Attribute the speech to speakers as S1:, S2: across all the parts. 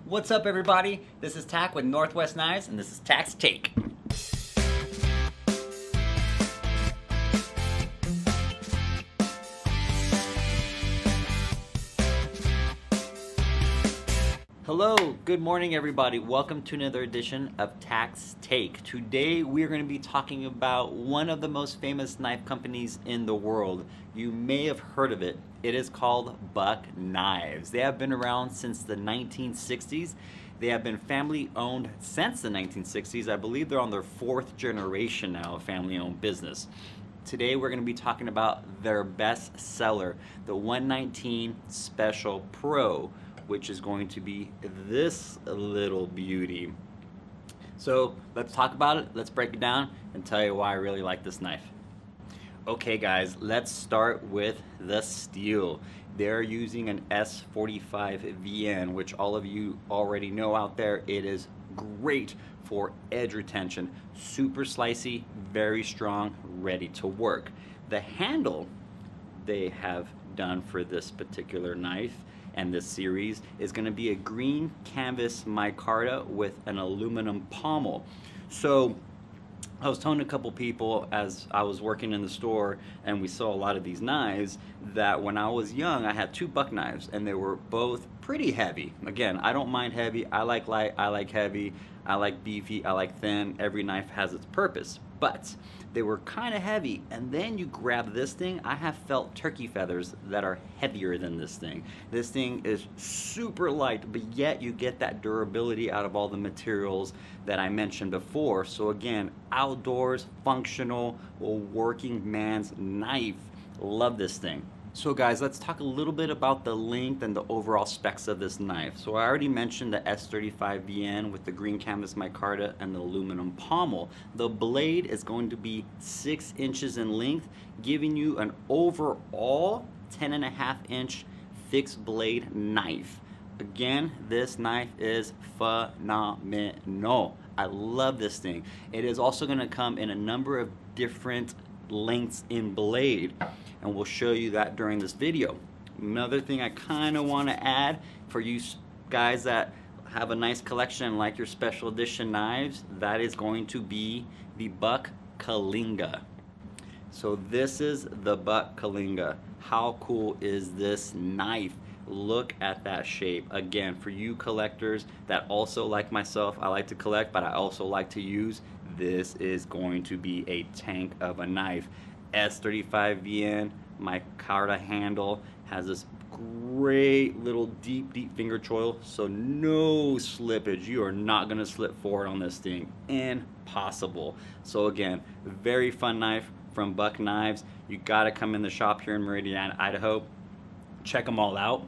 S1: What's up, everybody? This is Tack with Northwest Knives, and this is Tack's Take. Hello, good morning, everybody. Welcome to another edition of Tack's Take. Today we're going to be talking about one of the most famous knife companies in the world. You may have heard of it. It is called Buck Knives. They have been around since the 1960s. They have been family owned since the 1960s. I believe they're on their fourth generation now of family owned business. Today we're going to be talking about their best seller, the 119 Special Pro, which is going to be this little beauty. So let's talk about it, let's break it down, and tell you why I really like this knife. Okay guys, let's start with the steel. They're using an S45 VN, which all of you already know out there. It is great for edge retention. Super slicey, very strong, ready to work. The handle they have done for this particular knife and this series is going to be a green canvas micarta with an aluminum pommel. So I was telling a couple people as I was working in the store and we saw a lot of these knives that when I was young I had two Buck knives and they were both pretty heavy. Again, I don't mind heavy, I like light, I like heavy, I like beefy, I like thin. Every knife has its purpose, but they were kind of heavy. And then you grab this thing, I have felt turkey feathers that are heavier than this thing. This thing is super light, but yet you get that durability out of all the materials that I mentioned before. So again, outdoors, functional, working man's knife. Love this thing. So guys, let's talk a little bit about the length and the overall specs of this knife. So I already mentioned the S35 VN with the green canvas micarta and the aluminum pommel. The blade is going to be 6 inches in length, giving you an overall 10.5-inch fixed blade knife. Again, this knife is phenomenal. I love this thing. It is also going to come in a number of different lengths in blade, and we'll show you that during this video. Another thing I kind of want to add for you guys that have a nice collection and like your special edition knives, that is going to be the Buck Kalinga. So this is the Buck Kalinga. How cool is this knife? Look at that shape. Again, for you collectors that also like myself, I like to collect, but I also like to use, this is going to be a tank of a knife. S35 VN, micarta handle, has this great little deep finger choil, so no slippage. You are not gonna slip forward on this thing. Impossible. So again, very fun knife from Buck Knives. You gotta come in the shop here in Meridian, Idaho. Check them all out.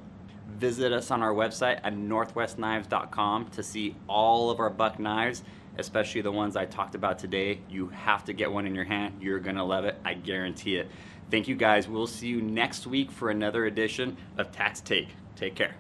S1: Visit us on our website at northwestknives.com to see all of our Buck knives, especially the ones I talked about today. You have to get one in your hand. You're gonna love it, I guarantee it. Thank you guys. We'll see you next week for another edition of Tack's Take. Take care.